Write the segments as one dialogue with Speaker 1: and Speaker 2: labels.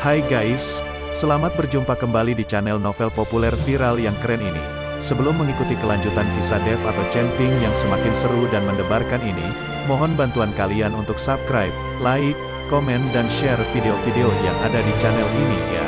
Speaker 1: Hai guys, selamat berjumpa kembali di channel novel populer viral yang keren ini. Sebelum mengikuti kelanjutan kisah Dev atau Chen-Ping yang semakin seru dan mendebarkan ini, mohon bantuan kalian untuk subscribe, like, komen dan share video-video yang ada di channel ini ya.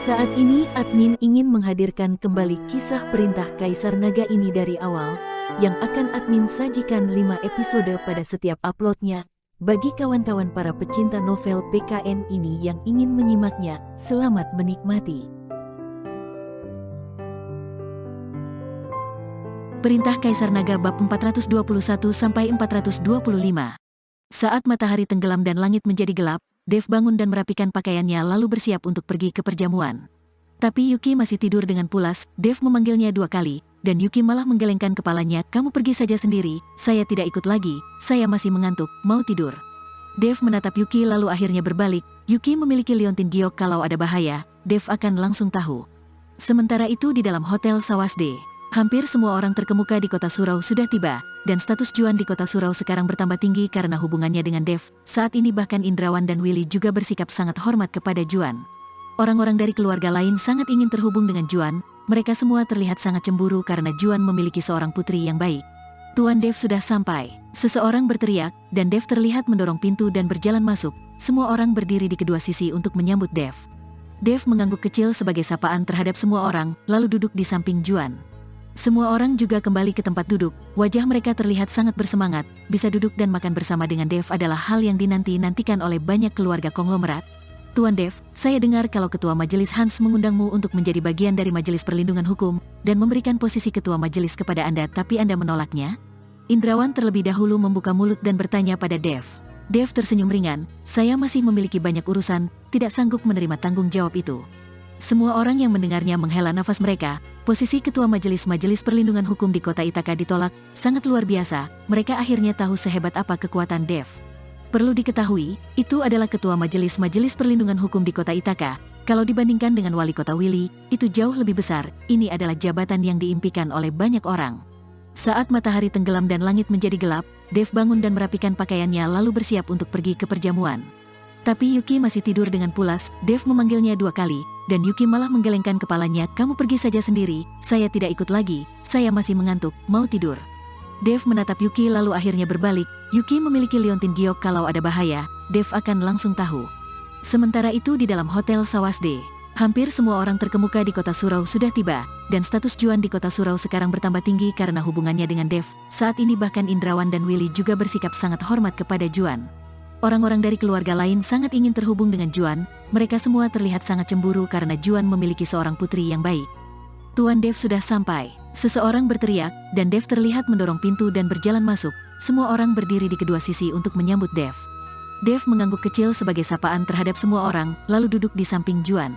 Speaker 2: Saat ini admin ingin menghadirkan kembali kisah perintah Kaisar Naga ini dari awal, yang akan admin sajikan 5 episode pada setiap uploadnya. Bagi kawan-kawan para pecinta novel PKN ini yang ingin menyimaknya, selamat menikmati. Perintah Kaisar Naga bab 421-425. Saat matahari tenggelam dan langit menjadi gelap, Dev bangun dan merapikan pakaiannya lalu bersiap untuk pergi ke perjamuan. Tapi Yuki masih tidur dengan pulas. Dev memanggilnya 2 kali, dan Yuki malah menggelengkan kepalanya. "Kamu pergi saja sendiri, saya tidak ikut lagi, saya masih mengantuk, mau tidur." Dev menatap Yuki lalu akhirnya berbalik. Yuki memiliki liontin giok, kalau ada bahaya, Dev akan langsung tahu. Sementara itu di dalam hotel Sawasde, hampir semua orang terkemuka di kota Surau sudah tiba, dan status Juan di kota Surau sekarang bertambah tinggi karena hubungannya dengan Dev. Saat ini bahkan Indrawan dan Willy juga bersikap sangat hormat kepada Juan. Orang-orang dari keluarga lain sangat ingin terhubung dengan Juan. Mereka semua terlihat sangat cemburu karena Juan memiliki seorang putri yang baik. "Tuan Dev sudah sampai," seseorang berteriak, dan Dev terlihat mendorong pintu dan berjalan masuk. Semua orang berdiri di kedua sisi untuk menyambut Dev. Dev mengangguk kecil sebagai sapaan terhadap semua orang, lalu duduk di samping Juan. Semua orang juga kembali ke tempat duduk. Wajah mereka terlihat sangat bersemangat. Bisa duduk dan makan bersama dengan Dev adalah hal yang dinanti-nantikan oleh banyak keluarga konglomerat. "Tuan Dev, saya dengar kalau Ketua Majelis Hans mengundangmu untuk menjadi bagian dari Majelis Perlindungan Hukum dan memberikan posisi Ketua Majelis kepada Anda, tapi Anda menolaknya?" Indrawan terlebih dahulu membuka mulut dan bertanya pada Dev. Dev tersenyum ringan, "Saya masih memiliki banyak urusan, tidak sanggup menerima tanggung jawab itu." Semua orang yang mendengarnya menghela nafas mereka. Posisi Ketua Majelis Perlindungan Hukum di kota Ithaka ditolak, sangat luar biasa. Mereka akhirnya tahu sehebat apa kekuatan Dev. Perlu diketahui, itu adalah Ketua Majelis Perlindungan Hukum di kota Ithaka. Kalau dibandingkan dengan Wali Kota Willy, itu jauh lebih besar. Ini adalah jabatan yang diimpikan oleh banyak orang. Saat matahari tenggelam dan langit menjadi gelap, Dev bangun dan merapikan pakaiannya lalu bersiap untuk pergi ke perjamuan. Tapi Yuki masih tidur dengan pulas. Dev memanggilnya 2 kali, dan Yuki malah menggelengkan kepalanya. "Kamu pergi saja sendiri, saya tidak ikut lagi, saya masih mengantuk, mau tidur." Dev menatap Yuki lalu akhirnya berbalik. Yuki memiliki liontin giok, kalau ada bahaya, Dev akan langsung tahu. Sementara itu di dalam hotel Sawasde, hampir semua orang terkemuka di kota Surau sudah tiba, dan status Juan di kota Surau sekarang bertambah tinggi karena hubungannya dengan Dev. Saat ini bahkan Indrawan dan Willy juga bersikap sangat hormat kepada Juan. Orang-orang dari keluarga lain sangat ingin terhubung dengan Juan. Mereka semua terlihat sangat cemburu karena Juan memiliki seorang putri yang baik. "Tuan Dev sudah sampai," seseorang berteriak, dan Dev terlihat mendorong pintu dan berjalan masuk. Semua orang berdiri di kedua sisi untuk menyambut Dev. Dev mengangguk kecil sebagai sapaan terhadap semua orang, lalu duduk di samping Juan.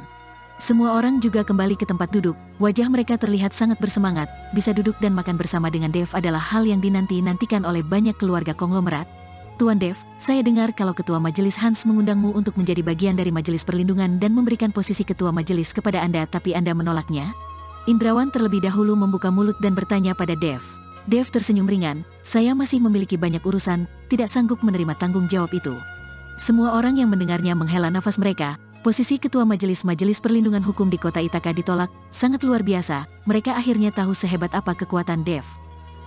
Speaker 2: Semua orang juga kembali ke tempat duduk. Wajah mereka terlihat sangat bersemangat. Bisa duduk dan makan bersama dengan Dev adalah hal yang dinanti-nantikan oleh banyak keluarga konglomerat. "Tuan Dev, saya dengar kalau Ketua Majelis Hans mengundangmu untuk menjadi bagian dari Majelis Perlindungan dan memberikan posisi Ketua Majelis kepada Anda, tapi Anda menolaknya?" Indrawan terlebih dahulu membuka mulut dan bertanya pada Dev. Dev tersenyum ringan, "Saya masih memiliki banyak urusan, tidak sanggup menerima tanggung jawab itu." Semua orang yang mendengarnya menghela nafas mereka. Posisi Ketua Majelis Perlindungan Hukum di kota Ithaka ditolak, sangat luar biasa. Mereka akhirnya tahu sehebat apa kekuatan Dev.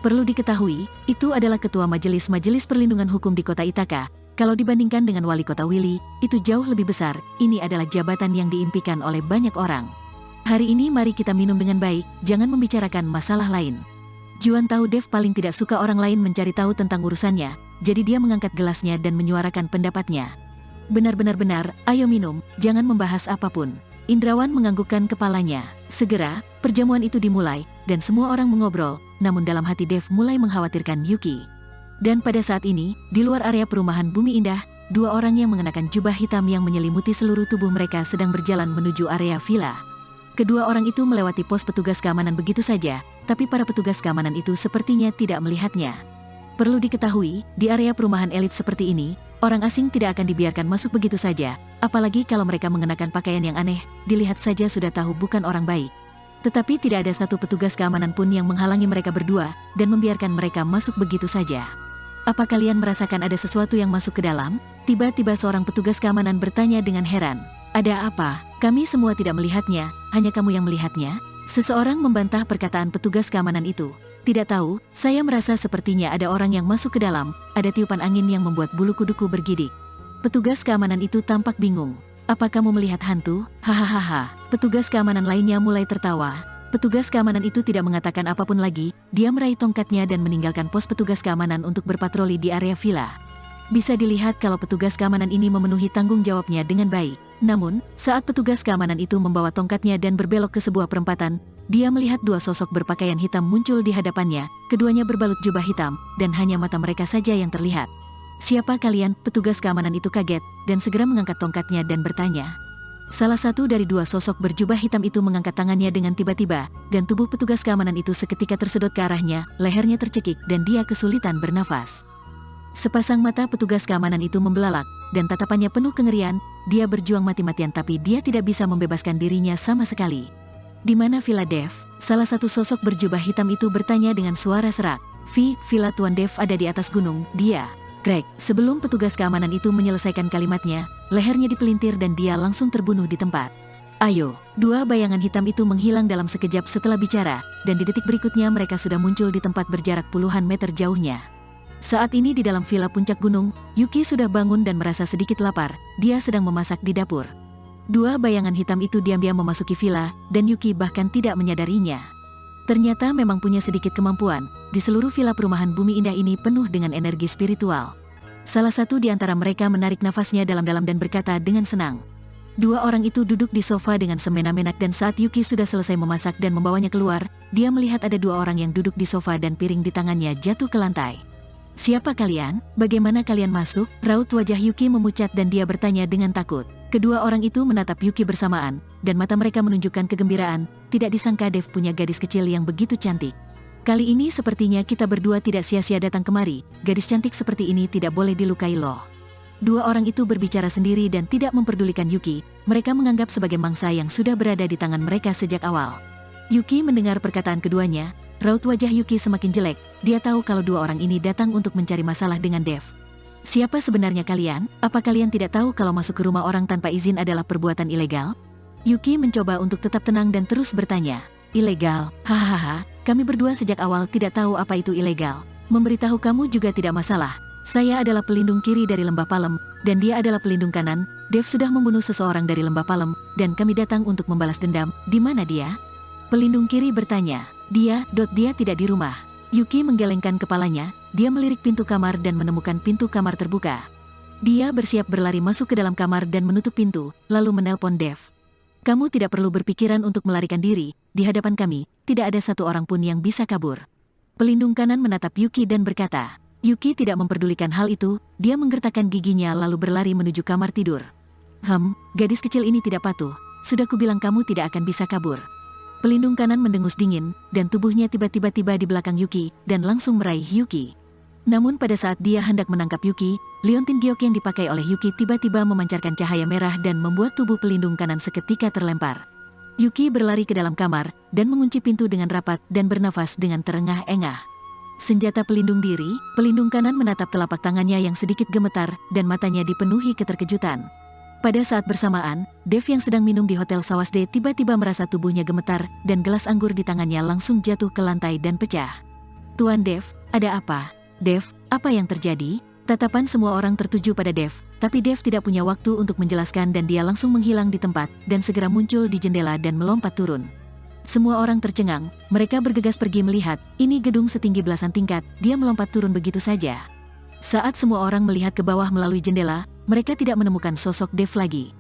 Speaker 2: Perlu diketahui, itu adalah Ketua Majelis Perlindungan Hukum di kota Ithaka. Kalau dibandingkan dengan Wali Kota Willy, itu jauh lebih besar. Ini adalah jabatan yang diimpikan oleh banyak orang. "Hari ini mari kita minum dengan baik, jangan membicarakan masalah lain." Juan tahu Dev paling tidak suka orang lain mencari tahu tentang urusannya, jadi dia mengangkat gelasnya dan menyuarakan pendapatnya. "Benar-benar, ayo minum, jangan membahas apapun." Indrawan menganggukkan kepalanya. Segera, perjamuan itu dimulai, dan semua orang mengobrol, namun dalam hati Dev mulai mengkhawatirkan Yuki. Dan pada saat ini, di luar area perumahan Bumi Indah, 2 orang yang mengenakan jubah hitam yang menyelimuti seluruh tubuh mereka sedang berjalan menuju area villa. Kedua orang itu melewati pos petugas keamanan begitu saja, tapi para petugas keamanan itu sepertinya tidak melihatnya. Perlu diketahui, di area perumahan elit seperti ini, orang asing tidak akan dibiarkan masuk begitu saja, apalagi kalau mereka mengenakan pakaian yang aneh, dilihat saja sudah tahu bukan orang baik. Tetapi tidak ada satu petugas keamanan pun yang menghalangi mereka berdua, dan membiarkan mereka masuk begitu saja. Apa kalian merasakan ada sesuatu yang masuk ke dalam? Tiba-tiba seorang petugas keamanan bertanya dengan heran. Ada apa? Kami semua tidak melihatnya, hanya kamu yang melihatnya? Seseorang membantah perkataan petugas keamanan itu. Tidak tahu, saya merasa sepertinya ada orang yang masuk ke dalam, ada tiupan angin yang membuat bulu kuduku bergidik. Petugas keamanan itu tampak bingung. Apa kamu melihat hantu? Hahaha. Petugas keamanan lainnya mulai tertawa. Petugas keamanan itu tidak mengatakan apapun lagi, dia meraih tongkatnya dan meninggalkan pos petugas keamanan untuk berpatroli di area villa. Bisa dilihat kalau petugas keamanan ini memenuhi tanggung jawabnya dengan baik. Namun, saat petugas keamanan itu membawa tongkatnya dan berbelok ke sebuah perempatan, dia melihat dua sosok berpakaian hitam muncul di hadapannya, keduanya berbalut jubah hitam, dan hanya mata mereka saja yang terlihat. Siapa kalian? Petugas keamanan itu kaget, dan segera mengangkat tongkatnya dan bertanya. Salah satu dari dua sosok berjubah hitam itu mengangkat tangannya dengan tiba-tiba, dan tubuh petugas keamanan itu seketika tersedot ke arahnya, lehernya tercekik dan dia kesulitan bernafas. Sepasang mata petugas keamanan itu membelalak, dan tatapannya penuh kengerian, dia berjuang mati-matian tapi dia tidak bisa membebaskan dirinya sama sekali. Di mana Villa Dev? Salah satu sosok berjubah hitam itu bertanya dengan suara serak. Villa Tuan Dev ada di atas gunung, dia. Craig, sebelum petugas keamanan itu menyelesaikan kalimatnya, lehernya dipelintir dan dia langsung terbunuh di tempat. Ayo, dua bayangan hitam itu menghilang dalam sekejap setelah bicara, dan di detik berikutnya mereka sudah muncul di tempat berjarak puluhan meter jauhnya. Saat ini di dalam villa puncak gunung, Yuki sudah bangun dan merasa sedikit lapar, dia sedang memasak di dapur. Dua bayangan hitam itu diam-diam memasuki villa, dan Yuki bahkan tidak menyadarinya. Ternyata memang punya sedikit kemampuan, di seluruh villa perumahan Bumi Indah ini penuh dengan energi spiritual. Salah satu di antara mereka menarik nafasnya dalam-dalam dan berkata dengan senang. Dua orang itu duduk di sofa dengan semena-mena dan saat Yuki sudah selesai memasak dan membawanya keluar, dia melihat ada dua orang yang duduk di sofa dan piring di tangannya jatuh ke lantai. Siapa kalian? Bagaimana kalian masuk? Raut wajah Yuki memucat dan dia bertanya dengan takut. Kedua orang itu menatap Yuki bersamaan, dan mata mereka menunjukkan kegembiraan. Tidak disangka Dev punya gadis kecil yang begitu cantik. Kali ini sepertinya kita berdua tidak sia-sia datang kemari, gadis cantik seperti ini tidak boleh dilukai loh. Dua orang itu berbicara sendiri dan tidak memperdulikan Yuki, mereka menganggap sebagai mangsa yang sudah berada di tangan mereka sejak awal. Yuki mendengar perkataan keduanya, raut wajah Yuki semakin jelek, dia tahu kalau dua orang ini datang untuk mencari masalah dengan Dev. Siapa sebenarnya kalian? Apa kalian tidak tahu kalau masuk ke rumah orang tanpa izin adalah perbuatan ilegal? Yuki mencoba untuk tetap tenang dan terus bertanya. Ilegal? Hahaha, kami berdua sejak awal tidak tahu apa itu ilegal. Memberitahu kamu juga tidak masalah. Saya adalah pelindung kiri dari Lembah Palem, dan dia adalah pelindung kanan. Dev sudah membunuh seseorang dari Lembah Palem, dan kami datang untuk membalas dendam. Di mana dia? Pelindung kiri bertanya. Dia tidak di rumah. Yuki menggelengkan kepalanya, dia melirik pintu kamar dan menemukan pintu kamar terbuka. Dia bersiap berlari masuk ke dalam kamar dan menutup pintu, lalu menelpon Dev. Kamu tidak perlu berpikiran untuk melarikan diri, di hadapan kami, tidak ada satu orang pun yang bisa kabur. Pelindung kanan menatap Yuki dan berkata. Yuki tidak memperdulikan hal itu, dia menggertakkan giginya lalu berlari menuju kamar tidur. Gadis kecil ini tidak patuh, sudah kubilang kamu tidak akan bisa kabur. Pelindung kanan mendengus dingin, dan tubuhnya tiba-tiba tiba di belakang Yuki, dan langsung meraih Yuki. Namun pada saat dia hendak menangkap Yuki, liontin giok yang dipakai oleh Yuki tiba-tiba memancarkan cahaya merah dan membuat tubuh pelindung kanan seketika terlempar. Yuki berlari ke dalam kamar, dan mengunci pintu dengan rapat dan bernafas dengan terengah-engah. Senjata pelindung diri, pelindung kanan menatap telapak tangannya yang sedikit gemetar, dan matanya dipenuhi keterkejutan. Pada saat bersamaan, Dev yang sedang minum di Hotel Sawasde tiba-tiba merasa tubuhnya gemetar, dan gelas anggur di tangannya langsung jatuh ke lantai dan pecah. Tuan Dev, ada apa? Dev, apa yang terjadi? Tatapan semua orang tertuju pada Dev, tapi Dev tidak punya waktu untuk menjelaskan dan dia langsung menghilang di tempat, dan segera muncul di jendela dan melompat turun. Semua orang tercengang, mereka bergegas pergi melihat, ini gedung setinggi belasan tingkat, dia melompat turun begitu saja. Saat semua orang melihat ke bawah melalui jendela, mereka tidak menemukan sosok Dev lagi.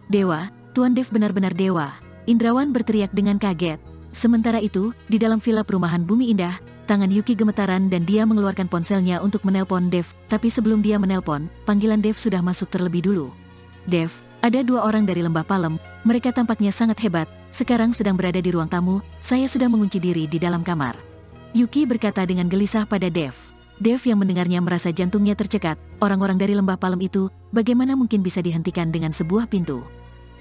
Speaker 2: Dewa, Tuan Dev benar-benar dewa. Indrawan berteriak dengan kaget. Sementara itu, di dalam villa perumahan Bumi Indah, tangan Yuki gemetaran dan dia mengeluarkan ponselnya untuk menelpon Dev, tapi sebelum dia menelpon, panggilan Dev sudah masuk terlebih dulu. Dev, ada dua orang dari Lembah Palem, mereka tampaknya sangat hebat, sekarang sedang berada di ruang tamu, saya sudah mengunci diri di dalam kamar. Yuki berkata dengan gelisah pada Dev. Dev yang mendengarnya merasa jantungnya tercekat, orang-orang dari Lembah Palem itu, bagaimana mungkin bisa dihentikan dengan sebuah pintu?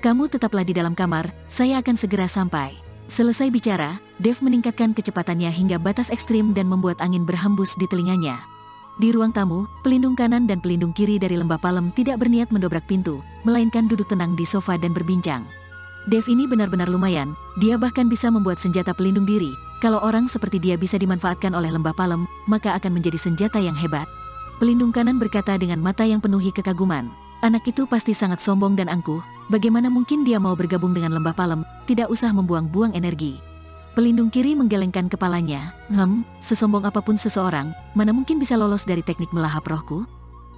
Speaker 2: Kamu tetaplah di dalam kamar, saya akan segera sampai. Selesai bicara, Dev meningkatkan kecepatannya hingga batas ekstrim dan membuat angin berhembus di telinganya. Di ruang tamu, pelindung kanan dan pelindung kiri dari lembah palem tidak berniat mendobrak pintu, melainkan duduk tenang di sofa dan berbincang. Dev ini benar-benar lumayan, dia bahkan bisa membuat senjata pelindung diri. Kalau orang seperti dia bisa dimanfaatkan oleh lembah palem, maka akan menjadi senjata yang hebat. Pelindung kanan berkata dengan mata yang penuhi kekaguman. Anak itu pasti sangat sombong dan angkuh, bagaimana mungkin dia mau bergabung dengan lembah palem, tidak usah membuang-buang energi. Pelindung kiri menggelengkan kepalanya, sesombong apapun seseorang, mana mungkin bisa lolos dari teknik melahap rohku?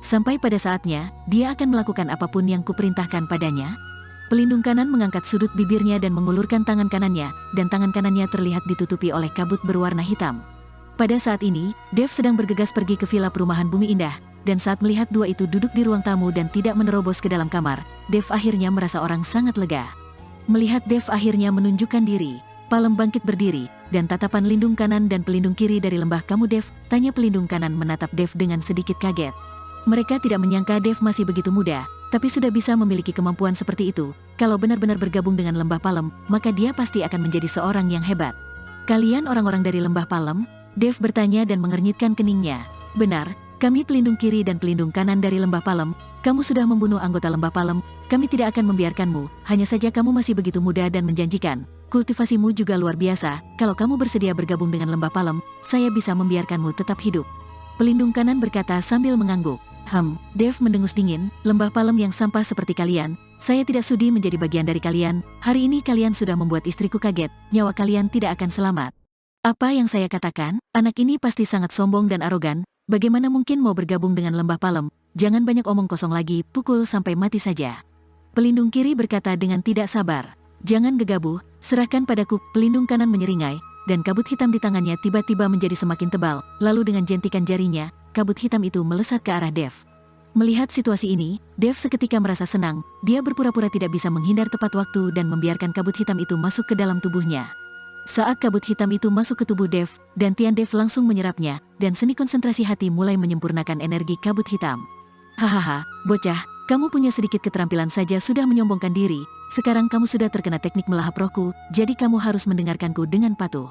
Speaker 2: Sampai pada saatnya, dia akan melakukan apapun yang kuperintahkan padanya. Pelindung kanan mengangkat sudut bibirnya dan mengulurkan tangan kanannya, dan tangan kanannya terlihat ditutupi oleh kabut berwarna hitam. Pada saat ini, Dev sedang bergegas pergi ke villa perumahan Bumi Indah, dan saat melihat dua itu duduk di ruang tamu dan tidak menerobos ke dalam kamar, Dev akhirnya merasa orang sangat lega. Melihat Dev akhirnya menunjukkan diri, Palem bangkit berdiri, dan tatapan lindung kanan dan pelindung kiri dari lembah kamu Dev, tanya pelindung kanan menatap Dev dengan sedikit kaget. Mereka tidak menyangka Dev masih begitu muda, tapi sudah bisa memiliki kemampuan seperti itu. Kalau benar-benar bergabung dengan lembah Palem, maka dia pasti akan menjadi seorang yang hebat. Kalian orang-orang dari lembah Palem? Dev bertanya dan mengernyitkan keningnya. Benar, kami pelindung kiri dan pelindung kanan dari lembah Palem. Kamu sudah membunuh anggota lembah Palem, kami tidak akan membiarkanmu, hanya saja kamu masih begitu muda dan menjanjikan. Kultivasimu juga luar biasa, kalau kamu bersedia bergabung dengan lembah Palem, saya bisa membiarkanmu tetap hidup. Pelindung kanan berkata sambil mengangguk. Dev mendengus dingin, lembah Palem yang sampah seperti kalian, saya tidak sudi menjadi bagian dari kalian, hari ini kalian sudah membuat istriku kaget, nyawa kalian tidak akan selamat. Apa yang saya katakan, anak ini pasti sangat sombong dan arogan, bagaimana mungkin mau bergabung dengan lembah Palem, jangan banyak omong kosong lagi, pukul sampai mati saja. Pelindung kiri berkata dengan tidak sabar, jangan gegabah, serahkan padaku, pelindung kanan menyeringai, dan kabut hitam di tangannya tiba-tiba menjadi semakin tebal, lalu dengan jentikan jarinya, kabut hitam itu melesat ke arah Dev. Melihat situasi ini, Dev seketika merasa senang, dia berpura-pura tidak bisa menghindar tepat waktu dan membiarkan kabut hitam itu masuk ke dalam tubuhnya. Saat kabut hitam itu masuk ke tubuh Dev, dantian Dev langsung menyerapnya, dan seni konsentrasi hati mulai menyempurnakan energi kabut hitam. Hahaha, bocah, kamu punya sedikit keterampilan saja sudah menyombongkan diri, sekarang kamu sudah terkena teknik melahap rohku, jadi kamu harus mendengarkanku dengan patuh.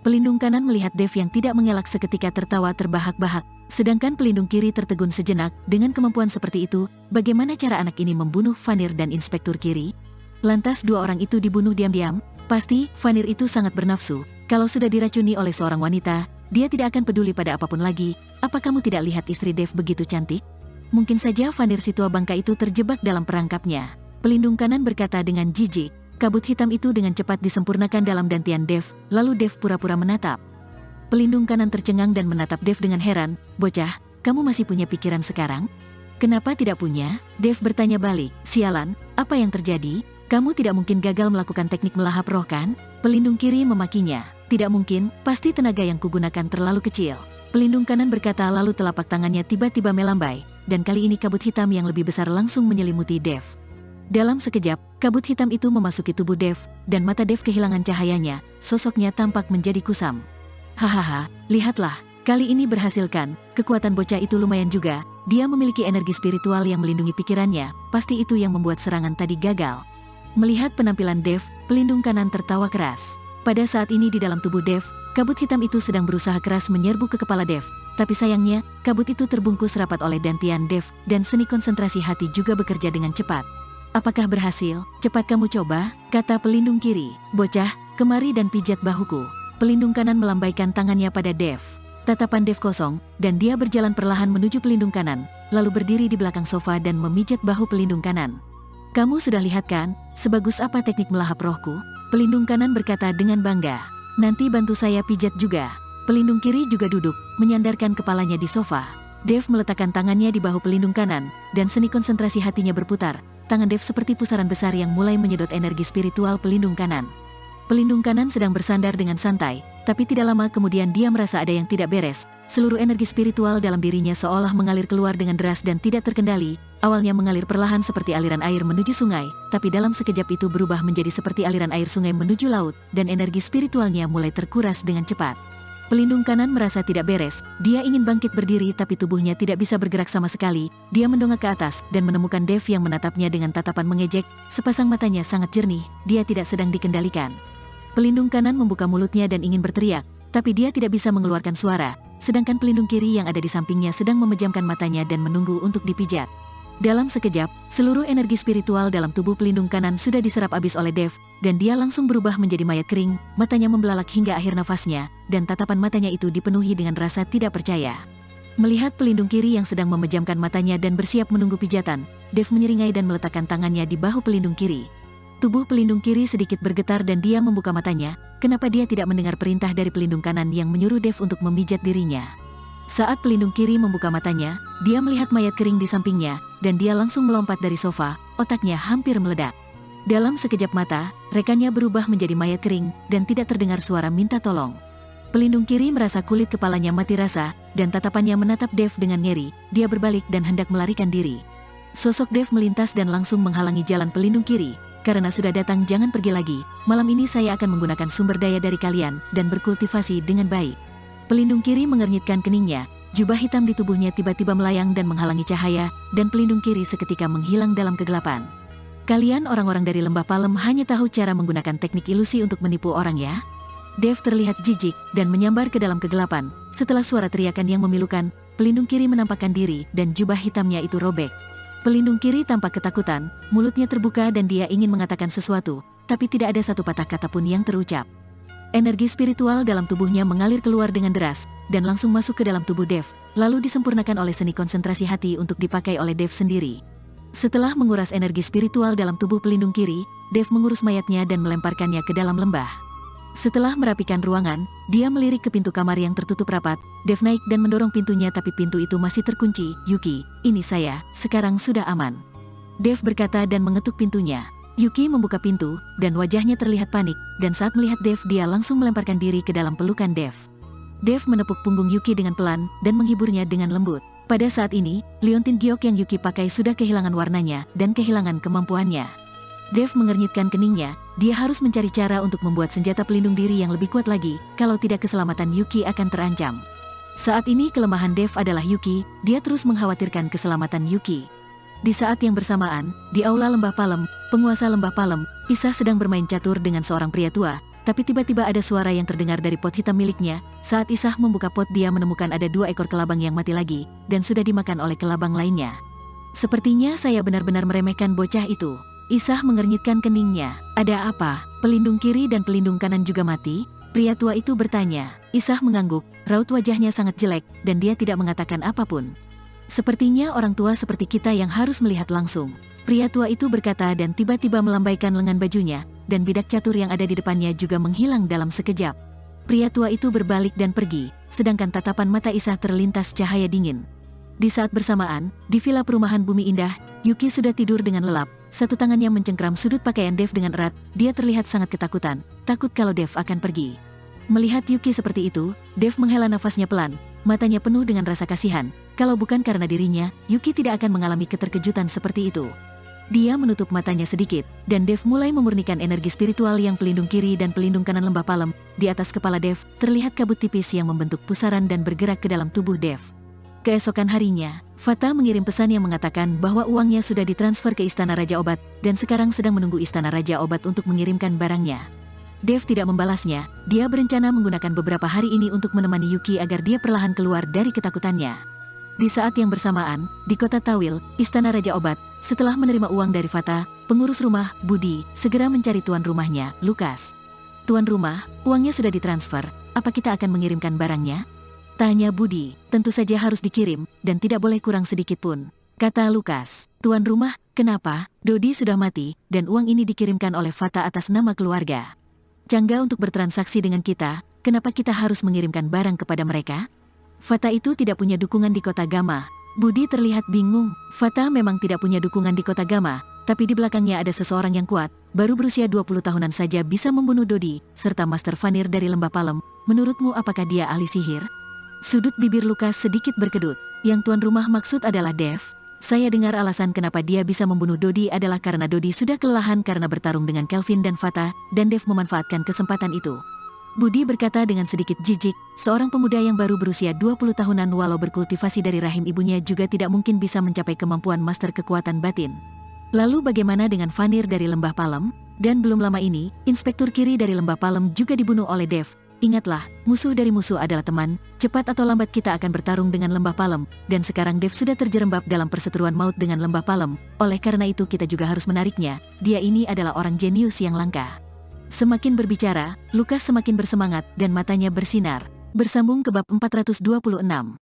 Speaker 2: Pelindung kanan melihat Dev yang tidak mengelak seketika tertawa terbahak-bahak, sedangkan pelindung kiri tertegun sejenak, dengan kemampuan seperti itu, bagaimana cara anak ini membunuh Vanir dan Inspektur Kiri? Lantas dua orang itu dibunuh diam-diam? Pasti, Vanir itu sangat bernafsu, kalau sudah diracuni oleh seorang wanita, dia tidak akan peduli pada apapun lagi. Apa kamu tidak lihat istri Dev begitu cantik? Mungkin saja Vanir si tua bangka itu terjebak dalam perangkapnya. Pelindung kanan berkata dengan jijik, kabut hitam itu dengan cepat disempurnakan dalam dantian Dev, lalu Dev pura-pura menatap. Pelindung kanan tercengang dan menatap Dev dengan heran, bocah, kamu masih punya pikiran sekarang? Kenapa tidak punya? Dev bertanya balik, sialan, apa yang terjadi? Kamu tidak mungkin gagal melakukan teknik melahap roh kan? Pelindung kiri memakinya. Tidak mungkin, pasti tenaga yang kugunakan terlalu kecil. Pelindung kanan berkata lalu telapak tangannya tiba-tiba melambai, dan kali ini kabut hitam yang lebih besar langsung menyelimuti Dev. Dalam sekejap, kabut hitam itu memasuki tubuh Dev, dan mata Dev kehilangan cahayanya, sosoknya tampak menjadi kusam. Hahaha, lihatlah, kali ini berhasil kan, kekuatan bocah itu lumayan juga, dia memiliki energi spiritual yang melindungi pikirannya, pasti itu yang membuat serangan tadi gagal. Melihat penampilan Dev, pelindung kanan tertawa keras. Pada saat ini di dalam tubuh Dev, kabut hitam itu sedang berusaha keras menyerbu ke kepala Dev. Tapi sayangnya, kabut itu terbungkus rapat oleh dantian Dev, dan seni konsentrasi hati juga bekerja dengan cepat. Apakah berhasil? Cepat kamu coba, kata pelindung kiri. Bocah, kemari dan pijat bahuku. Pelindung kanan melambaikan tangannya pada Dev. Tatapan Dev kosong, dan dia berjalan perlahan menuju pelindung kanan, lalu berdiri di belakang sofa dan memijat bahu pelindung kanan. Kamu sudah lihat kan, sebagus apa teknik melahap rohku? Pelindung kanan berkata dengan bangga. Nanti bantu saya pijat juga. Pelindung kiri juga duduk, menyandarkan kepalanya di sofa. Dev meletakkan tangannya di bahu pelindung kanan, dan seni konsentrasi hatinya berputar. Tangan Dev seperti pusaran besar yang mulai menyedot energi spiritual pelindung kanan. Pelindung kanan sedang bersandar dengan santai, tapi tidak lama kemudian dia merasa ada yang tidak beres. Seluruh energi spiritual dalam dirinya seolah mengalir keluar dengan deras dan tidak terkendali. Awalnya mengalir perlahan seperti aliran air menuju sungai, tapi dalam sekejap itu berubah menjadi seperti aliran air sungai menuju laut, dan energi spiritualnya mulai terkuras dengan cepat. Pelindung kanan merasa tidak beres, dia ingin bangkit berdiri tapi tubuhnya tidak bisa bergerak sama sekali. Dia mendongak ke atas dan menemukan Dev yang menatapnya dengan tatapan mengejek, sepasang matanya sangat jernih, dia tidak sedang dikendalikan. Pelindung kanan membuka mulutnya dan ingin berteriak, tapi dia tidak bisa mengeluarkan suara, sedangkan pelindung kiri yang ada di sampingnya sedang memejamkan matanya dan menunggu untuk dipijat. Dalam sekejap, seluruh energi spiritual dalam tubuh pelindung kanan sudah diserap habis oleh Dev, dan dia langsung berubah menjadi mayat kering, matanya membelalak hingga akhir nafasnya, dan tatapan matanya itu dipenuhi dengan rasa tidak percaya. Melihat pelindung kiri yang sedang memejamkan matanya dan bersiap menunggu pijatan, Dev menyeringai dan meletakkan tangannya di bahu pelindung kiri. Tubuh pelindung kiri sedikit bergetar dan dia membuka matanya, kenapa dia tidak mendengar perintah dari pelindung kanan yang menyuruh Dev untuk memijat dirinya. Saat pelindung kiri membuka matanya, dia melihat mayat kering di sampingnya, dan dia langsung melompat dari sofa, otaknya hampir meledak. Dalam sekejap mata, rekannya berubah menjadi mayat kering, dan tidak terdengar suara minta tolong. Pelindung kiri merasa kulit kepalanya mati rasa, dan tatapannya menatap Dev dengan ngeri, dia berbalik dan hendak melarikan diri. Sosok Dev melintas dan langsung menghalangi jalan pelindung kiri, karena sudah datang jangan pergi lagi, malam ini saya akan menggunakan sumber daya dari kalian, dan berkultivasi dengan baik. Pelindung kiri mengernyitkan keningnya, jubah hitam di tubuhnya tiba-tiba melayang dan menghalangi cahaya, dan pelindung kiri seketika menghilang dalam kegelapan. Kalian orang-orang dari Lembah Palem hanya tahu cara menggunakan teknik ilusi untuk menipu orang ya? Dev terlihat jijik, dan menyambar ke dalam kegelapan. Setelah suara teriakan yang memilukan, pelindung kiri menampakkan diri, dan jubah hitamnya itu robek. Pelindung kiri tampak ketakutan, mulutnya terbuka dan dia ingin mengatakan sesuatu, tapi tidak ada satu patah kata pun yang terucap. Energi spiritual dalam tubuhnya mengalir keluar dengan deras, dan langsung masuk ke dalam tubuh Dev, lalu disempurnakan oleh seni konsentrasi hati untuk dipakai oleh Dev sendiri. Setelah menguras energi spiritual dalam tubuh pelindung kiri, Dev mengurus mayatnya dan melemparkannya ke dalam lembah. Setelah merapikan ruangan, dia melirik ke pintu kamar yang tertutup rapat. Dev naik dan mendorong pintunya tapi pintu itu masih terkunci. Yuki, ini saya, sekarang sudah aman. Dev berkata dan mengetuk pintunya. Yuki membuka pintu, dan wajahnya terlihat panik, dan saat melihat Dev dia langsung melemparkan diri ke dalam pelukan Dev. Dev menepuk punggung Yuki dengan pelan, dan menghiburnya dengan lembut. Pada saat ini, liontin giok yang Yuki pakai sudah kehilangan warnanya, dan kehilangan kemampuannya. Dev mengernyitkan keningnya, dia harus mencari cara untuk membuat senjata pelindung diri yang lebih kuat lagi, kalau tidak keselamatan Yuki akan terancam. Saat ini kelemahan Dev adalah Yuki, dia terus mengkhawatirkan keselamatan Yuki. Di saat yang bersamaan, di aula Lembah Palem, penguasa Lembah Palem, Isah sedang bermain catur dengan seorang pria tua, tapi tiba-tiba ada suara yang terdengar dari pot hitam miliknya. Saat Isah membuka pot dia menemukan ada 2 ekor kelabang yang mati lagi, dan sudah dimakan oleh kelabang lainnya. Sepertinya saya benar-benar meremehkan bocah itu. Isah mengernyitkan keningnya. Ada apa? Pelindung kiri dan pelindung kanan juga mati? Pria tua itu bertanya. Isah mengangguk, raut wajahnya sangat jelek, dan dia tidak mengatakan apapun. Sepertinya orang tua seperti kita yang harus melihat langsung. Pria tua itu berkata dan tiba-tiba melambaikan lengan bajunya, dan bidak catur yang ada di depannya juga menghilang dalam sekejap. Pria tua itu berbalik dan pergi, sedangkan tatapan mata Isah terlintas cahaya dingin. Di saat bersamaan, di villa perumahan Bumi Indah, Yuki sudah tidur dengan lelap, satu tangannya mencengkram sudut pakaian Dev dengan erat, dia terlihat sangat ketakutan, takut kalau Dev akan pergi. Melihat Yuki seperti itu, Dev menghela nafasnya pelan, matanya penuh dengan rasa kasihan. Kalau bukan karena dirinya, Yuki tidak akan mengalami keterkejutan seperti itu. Dia menutup matanya sedikit, dan Dev mulai memurnikan energi spiritual yang pelindung kiri dan pelindung kanan Lembah Palem. Di atas kepala Dev, terlihat kabut tipis yang membentuk pusaran dan bergerak ke dalam tubuh Dev. Keesokan harinya, Fata mengirim pesan yang mengatakan bahwa uangnya sudah ditransfer ke Istana Raja Obat, dan sekarang sedang menunggu Istana Raja Obat untuk mengirimkan barangnya. Dev tidak membalasnya, dia berencana menggunakan beberapa hari ini untuk menemani Yuki agar dia perlahan keluar dari ketakutannya. Di saat yang bersamaan, di kota Tawil, Istana Raja Obat, setelah menerima uang dari Fata, pengurus rumah, Budi, segera mencari tuan rumahnya, Lukas. Tuan rumah, uangnya sudah ditransfer, apa kita akan mengirimkan barangnya? Tanya Budi. Tentu saja harus dikirim, dan tidak boleh kurang sedikit pun, kata Lukas. Tuan rumah, kenapa? Dodi sudah mati, dan uang ini dikirimkan oleh Fata atas nama keluarga. Cangga untuk bertransaksi dengan kita, kenapa kita harus mengirimkan barang kepada mereka? Fata itu tidak punya dukungan di kota Gama. Budi terlihat bingung. Fata memang tidak punya dukungan di kota Gama, tapi di belakangnya ada seseorang yang kuat, baru berusia 20 tahunan saja bisa membunuh Dodi, serta Master Vanir dari Lembah Palem. Menurutmu apakah dia ahli sihir? Sudut bibir Lukas sedikit berkedut. Yang tuan rumah maksud adalah Dev. Saya dengar alasan kenapa dia bisa membunuh Dodi adalah karena Dodi sudah kelelahan karena bertarung dengan Kelvin dan Fata, dan Dev memanfaatkan kesempatan itu. Budi berkata dengan sedikit jijik, seorang pemuda yang baru berusia 20 tahunan walau berkultivasi dari rahim ibunya juga tidak mungkin bisa mencapai kemampuan master kekuatan batin. Lalu bagaimana dengan Vanir dari Lembah Palem? Dan belum lama ini, Inspektur Kiri dari Lembah Palem juga dibunuh oleh Dev. Ingatlah, musuh dari musuh adalah teman, cepat atau lambat kita akan bertarung dengan lembah Palem, dan sekarang Dev sudah terjerembab dalam perseteruan maut dengan lembah Palem, oleh karena itu kita juga harus menariknya, dia ini adalah orang jenius yang langka. Semakin berbicara, Lukas semakin bersemangat dan matanya bersinar. Bersambung ke bab 426.